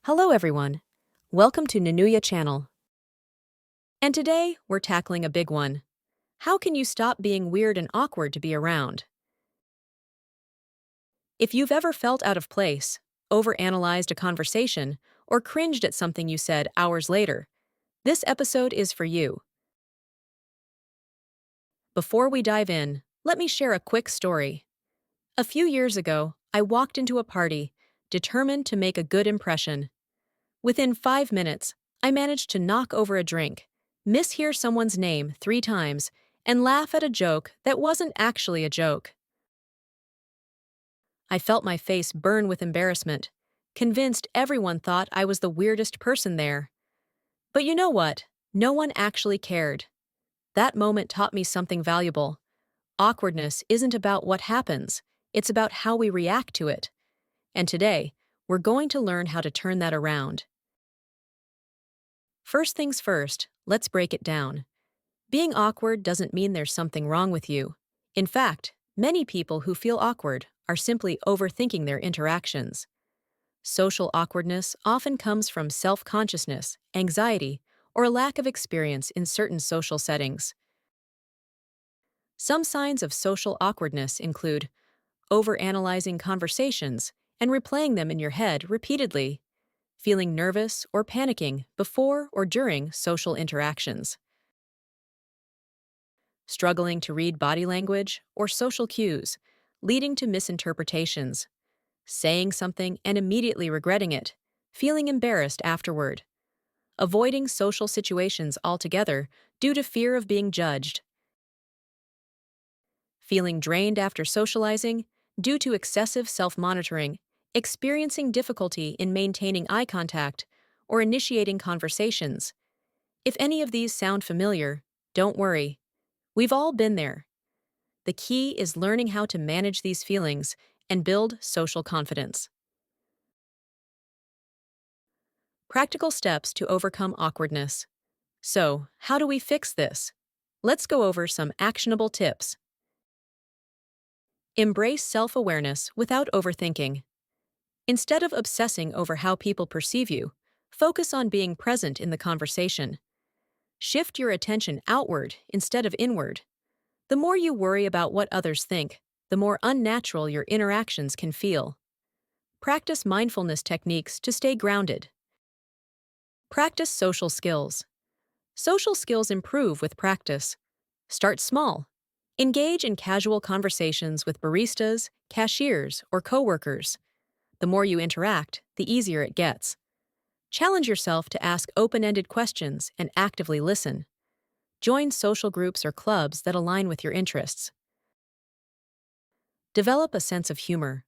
Hello everyone. Welcome to Nanuya channel. And today we're tackling a big one. How can you stop being weird and awkward to be around? If you've ever felt out of place, overanalyzed a conversation, or cringed at something you said hours later, this episode is for you. Before we dive in, let me share a quick story. A few years ago, I walked into a party, determined to make a good impression. Within 5 minutes, I managed to knock over a drink, mishear someone's name 3 times, and laugh at a joke that wasn't actually a joke. I felt my face burn with embarrassment, convinced everyone thought I was the weirdest person there. But you know what? No one actually cared. That moment taught me something valuable. Awkwardness isn't about what happens, it's about how we react to it. And today, we're going to learn how to turn that around. First things first, let's break it down. Being awkward doesn't mean there's something wrong with you. In fact, many people who feel awkward are simply overthinking their interactions. Social awkwardness often comes from self-consciousness, anxiety, or a lack of experience in certain social settings. Some signs of social awkwardness include overanalyzing conversations and replaying them in your head repeatedly, feeling nervous or panicking before or during social interactions, struggling to read body language or social cues, leading to misinterpretations, saying something and immediately regretting it, feeling embarrassed afterward, avoiding social situations altogether due to fear of being judged, feeling drained after socializing due to excessive self-monitoring, experiencing difficulty in maintaining eye contact, or initiating conversations. If any of these sound familiar, don't worry. We've all been there. The key is learning how to manage these feelings and build social confidence. Practical steps to overcome awkwardness. So, how do we fix this? Let's go over some actionable tips. Embrace self-awareness without overthinking. Instead of obsessing over how people perceive you, focus on being present in the conversation. Shift your attention outward instead of inward. The more you worry about what others think, the more unnatural your interactions can feel. Practice mindfulness techniques to stay grounded. Practice social skills. Social skills improve with practice. Start small. Engage in casual conversations with baristas, cashiers, or coworkers. The more you interact, the easier it gets. Challenge yourself to ask open-ended questions and actively listen. Join social groups or clubs that align with your interests. Develop a sense of humor.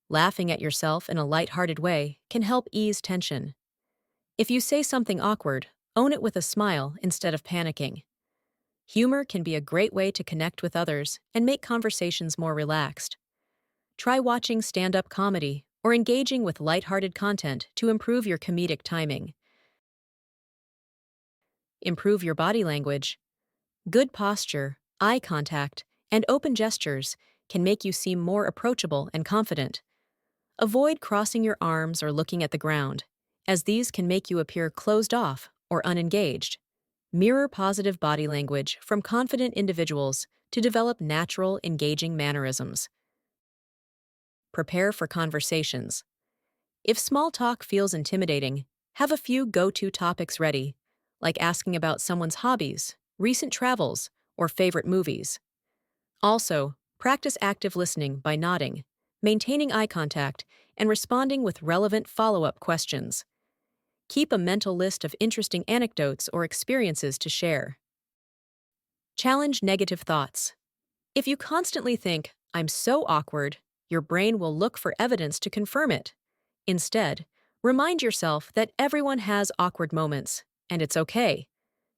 Laughing at yourself in a light-hearted way can help ease tension. If you say something awkward, own it with a smile instead of panicking. Humor can be a great way to connect with others and make conversations more relaxed. Try watching stand-up comedy or engaging with light-hearted content to improve your comedic timing. Improve your body language. Good posture, eye contact, and open gestures can make you seem more approachable and confident. Avoid crossing your arms or looking at the ground, as these can make you appear closed off or unengaged. Mirror positive body language from confident individuals to develop natural, engaging mannerisms. Prepare for conversations. If small talk feels intimidating, have a few go-to topics ready, like asking about someone's hobbies, recent travels, or favorite movies. Also, practice active listening by nodding, maintaining eye contact, and responding with relevant follow-up questions. Keep a mental list of interesting anecdotes or experiences to share. Challenge negative thoughts. If you constantly think, "I'm so awkward," your brain will look for evidence to confirm it. Instead, remind yourself that everyone has awkward moments, and it's okay.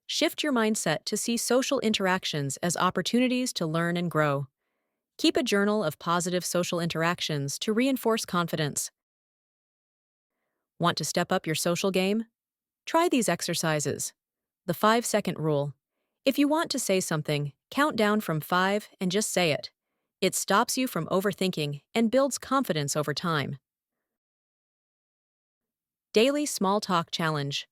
Shift your mindset to see social interactions as opportunities to learn and grow. Keep a journal of positive social interactions to reinforce confidence. Want to step up your social game? Try these exercises. The 5-second rule. If you want to say something, count down from 5 and just say it. It stops you from overthinking and builds confidence over time. Daily Small Talk Challenge.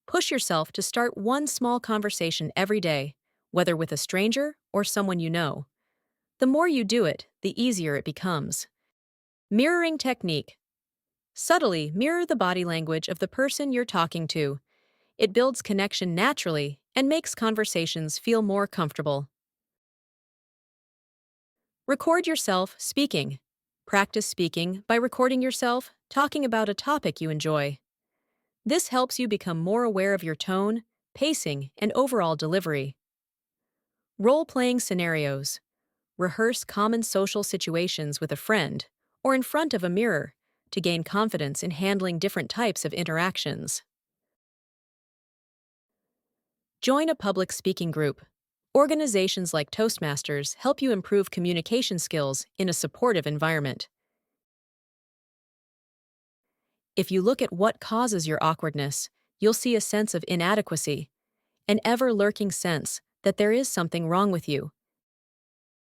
Push yourself to start one small conversation every day, whether with a stranger or someone you know. The more you do it, the easier it becomes. Mirroring technique. Subtly mirror the body language of the person you're talking to. It builds connection naturally and makes conversations feel more comfortable. Record yourself speaking. Practice speaking by recording yourself talking about a topic you enjoy. This helps you become more aware of your tone, pacing, and overall delivery. Role-playing scenarios. Rehearse common social situations with a friend or in front of a mirror to gain confidence in handling different types of interactions. Join a public speaking group. Organizations like Toastmasters help you improve communication skills in a supportive environment. If you look at what causes your awkwardness, you'll see a sense of inadequacy, an ever-lurking sense that there is something wrong with you.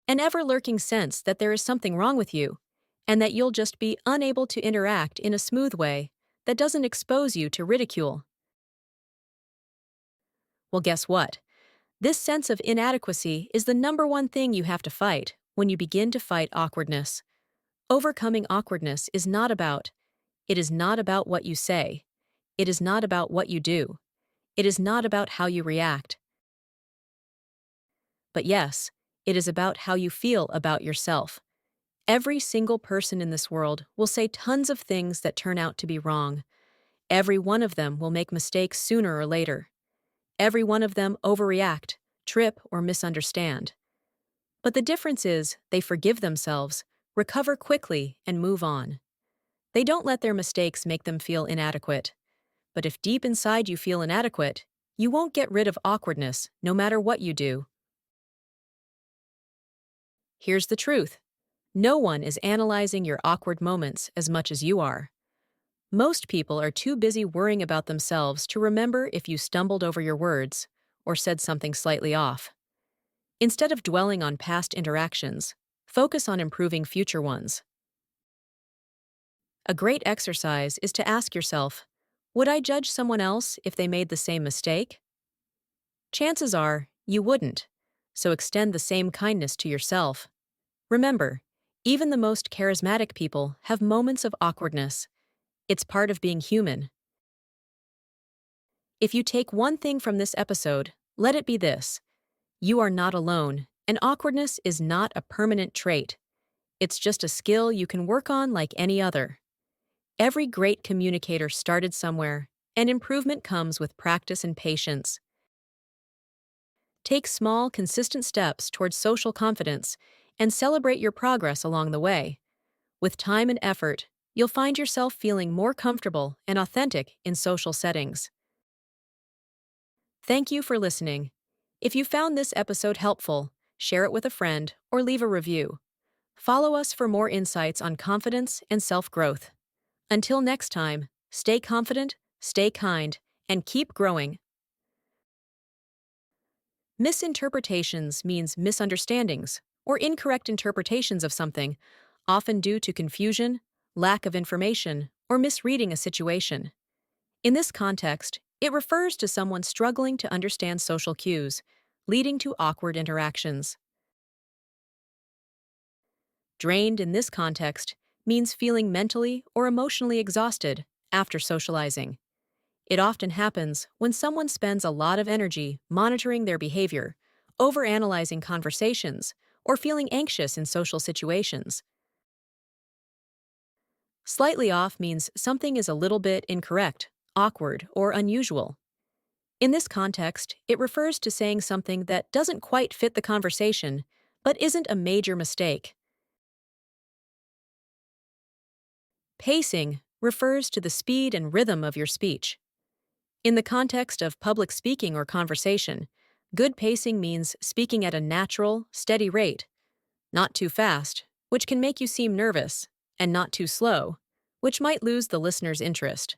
An ever-lurking sense that there is something wrong with you, and that you'll just be unable to interact in a smooth way that doesn't expose you to ridicule. Well, guess what? This sense of inadequacy is the number one thing you have to fight when you begin to fight awkwardness. Overcoming awkwardness it is not about what you say. It is not about what you do. It is not about how you react. But yes, it is about how you feel about yourself. Every single person in this world will say tons of things that turn out to be wrong. Every one of them will make mistakes sooner or later. Every one of them overreact, trip, or misunderstand. But the difference is they forgive themselves, recover quickly, and move on. They don't let their mistakes make them feel inadequate. But if deep inside you feel inadequate, you won't get rid of awkwardness no matter what you do. Here's the truth. No one is analyzing your awkward moments as much as you are. Most people are too busy worrying about themselves to remember if you stumbled over your words or said something slightly off. Instead of dwelling on past interactions, focus on improving future ones. A great exercise is to ask yourself, would I judge someone else if they made the same mistake? Chances are you wouldn't, so extend the same kindness to yourself. Remember, even the most charismatic people have moments of awkwardness. It's part of being human. If you take one thing from this episode, let it be this. You are not alone, and awkwardness is not a permanent trait. It's just a skill you can work on like any other. Every great communicator started somewhere, and improvement comes with practice and patience. Take small, consistent steps towards social confidence and celebrate your progress along the way. With time and effort, you'll find yourself feeling more comfortable and authentic in social settings. Thank you for listening. If you found this episode helpful, share it with a friend or leave a review. Follow us for more insights on confidence and self-growth. Until next time, stay confident, stay kind, and keep growing. Misinterpretations means misunderstandings or incorrect interpretations of something, often due to confusion, lack of information, or misreading a situation. In this context, it refers to someone struggling to understand social cues, leading to awkward interactions. Drained in this context means feeling mentally or emotionally exhausted after socializing. It often happens when someone spends a lot of energy monitoring their behavior, overanalyzing conversations, or feeling anxious in social situations. Slightly off means something is a little bit incorrect, awkward, or unusual. In this context, it refers to saying something that doesn't quite fit the conversation, but isn't a major mistake. Pacing refers to the speed and rhythm of your speech. In the context of public speaking or conversation, good pacing means speaking at a natural, steady rate, not too fast, which can make you seem nervous, and not too slow, which might lose the listener's interest.